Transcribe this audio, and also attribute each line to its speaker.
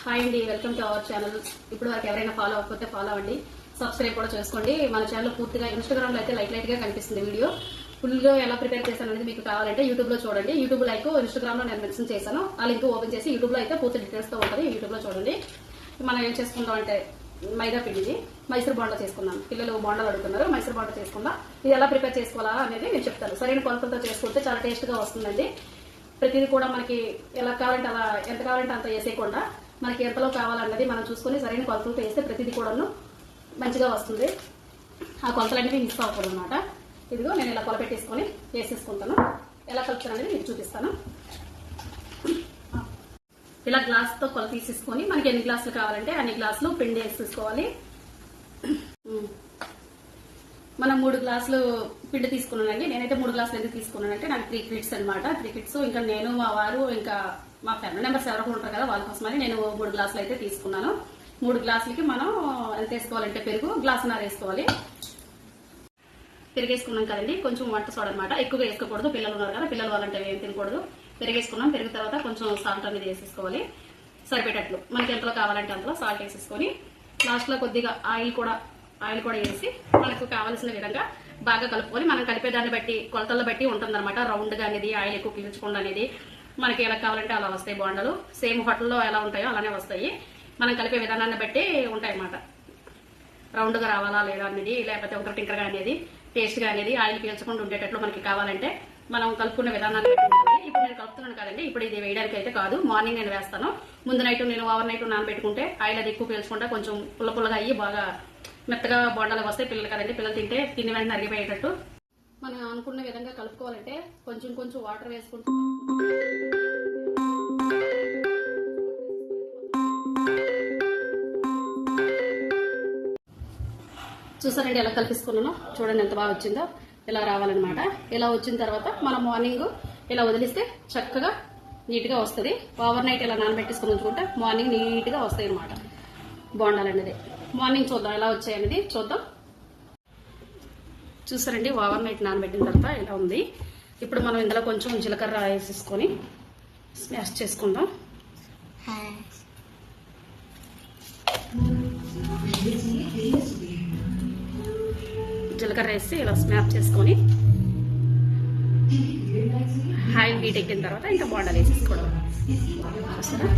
Speaker 1: Hi అండి, welcome to our channel. ఇప్పుడు వరకు ఎవరైనా ఫాలో అవ్వకపోతే ఫాలో అవ్వండి, సబ్స్క్రైబ్ కూడా చేసుకోండి. మన ఛానల్ పూర్తిగా ఇన్స్టాగ్రామ్ లో అయితే లైట్ గా కనిపిస్తుంది వీడియో. ఫుల్ గా ఎలా ప్రిపేర్ చేశాను అనేది మీకు కావాలంటే యూట్యూబ్ లో చూడండి. యూట్యూబ్ లైక్ ఇన్స్టాగ్రామ్ లో నేను మెన్షన్ చేశాను, ఆ లింక్ ఓపెన్ చేసి యూట్యూబ్ లో అయితే పూర్తి డీటెయిల్స్ తో ఉంటుంది. యూట్యూబ్ లో చూడండి. మనం ఏం చేసుకుంటాం అంటే మైదా పిండిది మైసూర్ బోండా చేసుకుందాం. పిల్లలు బోండాలు అడుగుతున్నారు, మైసూర్ బోండా చేసుకుందాం. ఇది ఎలా ప్రిపేర్ చేసుకోవాలా అనేది నేను చెప్తాను. సరైన కొలతలతో చేసుకుంటే చాలా టేస్ట్ గా వస్తుందండి. ప్రతిదీ కూడా మనకి ఎలా కావాలంటే అలా, ఎంత కావాలంటే అంత వేసేయకుండా మనకి ఎంతలో కావాలన్నది మనం చూసుకొని సరైన కొలతలతో వేస్తే ప్రతిదీ కూడాను మంచిగా వస్తుంది. ఆ కొలతలు అనేవి మిస్ అవ్వకూడదు అనమాట. ఇదిగో నేను ఇలా కొలపెట్టేసుకొని వేసేసుకుంటాను. ఎలా కలుపుతాను అనేది మీకు చూపిస్తాను. ఇలా గ్లాస్తో కొల తీసేసుకొని మనకి ఎన్ని గ్లాసులు కావాలంటే అన్ని గ్లాసులు పిండి వేసేసుకోవాలి. మనం 3 గ్లాసులు పిండి తీసుకున్నానండి. నేనైతే 3 గ్లాసులు ఎందుకు తీసుకున్నానంటే నాకు 3 కిట్స్ అనమాట. 3 కిట్స్ ఇంకా నేను, మా వారు, ఇంకా మా ఫ్యామిలీ మెంబర్స్ ఎవరు ఉంటారు కదా, వాళ్ళ కోసమని నేను 3 గ్లాసులు అయితే తీసుకున్నాను. 3 గ్లాసులకి మనం ఎంత వేసుకోవాలంటే పెరుగు గ్లాసున్నర వేసుకోవాలి. పెరిగేసుకున్నాం కదండి, కొంచెం వంట సోడా అనమాట. ఎక్కువగా వేసుకోకూడదు, పిల్లలు ఉన్నారు కదా, పిల్లలు వాళ్ళంటే ఏం తినకూడదు. పెరిగేసుకున్నాం. పెరుగు తర్వాత కొంచెం సాల్ట్ అనేది వేసేసుకోవాలి సరిపెట్టట్లు. మనకి ఎంతలో కావాలంటే అంతలో సాల్ట్ వేసేసుకొని లాస్ట్ లో కొద్దిగా ఆయిల్ కూడా వేసి మనకు కావాల్సిన విధంగా బాగా కలుపుకొని, మనం కలిపేదాన్ని బట్టి కొలతల్లో బట్టి ఉంటుంది అనమాట. రౌండ్ గా అనేది ఆయిల్ ఎక్కువ పీల్చకుండా అనేది మనకి ఎలా కావాలంటే అలా వస్తాయి బోండాలు. సేమ్ హోటల్లో ఎలా ఉంటాయో అలానే వస్తాయి. మనం కలిపే విధానాన్ని బట్టి ఉంటాయి అన్నమాట. రౌండ్ గా రావాలా లేదా అనేది, లేకపోతే ఒక టింకర్ గా అనేది, టేస్ట్ గా అనేది, ఆయిల్ పీల్చకుండా ఉండేటట్లు మనకి కావాలంటే మనం కలుపుకునే విధానాన్ని బట్టి ఉంటుంది. ఇప్పుడు నేను కలుపుతున్నాను కదండి, ఇప్పుడు ఇది వేయడానికి అయితే కాదు. మార్నింగ్ నేను వేస్తాను. ముందు నైట్ నేను ఓవర్ నైట్ నానబెట్టుకుంటే ఆయిల్ అది ఎక్కువ పీల్చకుండా కొంచెం పుల్లగా అయ్యి బాగా మెత్తగా బోండాలు వస్తాయి. పిల్లలు కదండి, పిల్లలు తింటే తిని వెంటనే అరిగిపోయేటట్టు మనం అనుకున్న విధంగా కలుపుకోవాలంటే కొంచెం కొంచెం వాటర్ వేసుకుంటూ చూసారండి ఎలా కలిపిస్తున్నానో. చూడండి ఎంత బాగా వచ్చిందో. ఇలా రావాలన్నమాట. ఇలా వచ్చిన తర్వాత మనం మార్నింగ్ ఇలా వదిలిస్తే చక్కగా నీట్గా వస్తుంది. ఓవర్ నైట్ ఇలా నానబెట్టేసుకుని ఉంచుకుంటే మార్నింగ్ నీట్గా వస్తాయి అనమాట బోండాలు అనేది. మార్నింగ్ చూద్దాం ఎలా వచ్చాయనేది చూద్దాం. చూసారండి, ఓవర్ నైట్ నానబెట్టిన తర్వాత ఇలా ఉంది. ఇప్పుడు మనం ఇందులో కొంచెం జీలకర్ర వేసేసుకొని స్మాష్ చేసుకుందాం. జీలకర్ర వేసి ఇలా స్మాష్ చేసుకొని ఆయిల్ హీట్ ఎక్కిన తర్వాత ఇంకా బోండాలు వేసేసుకోవడం. చూసారా?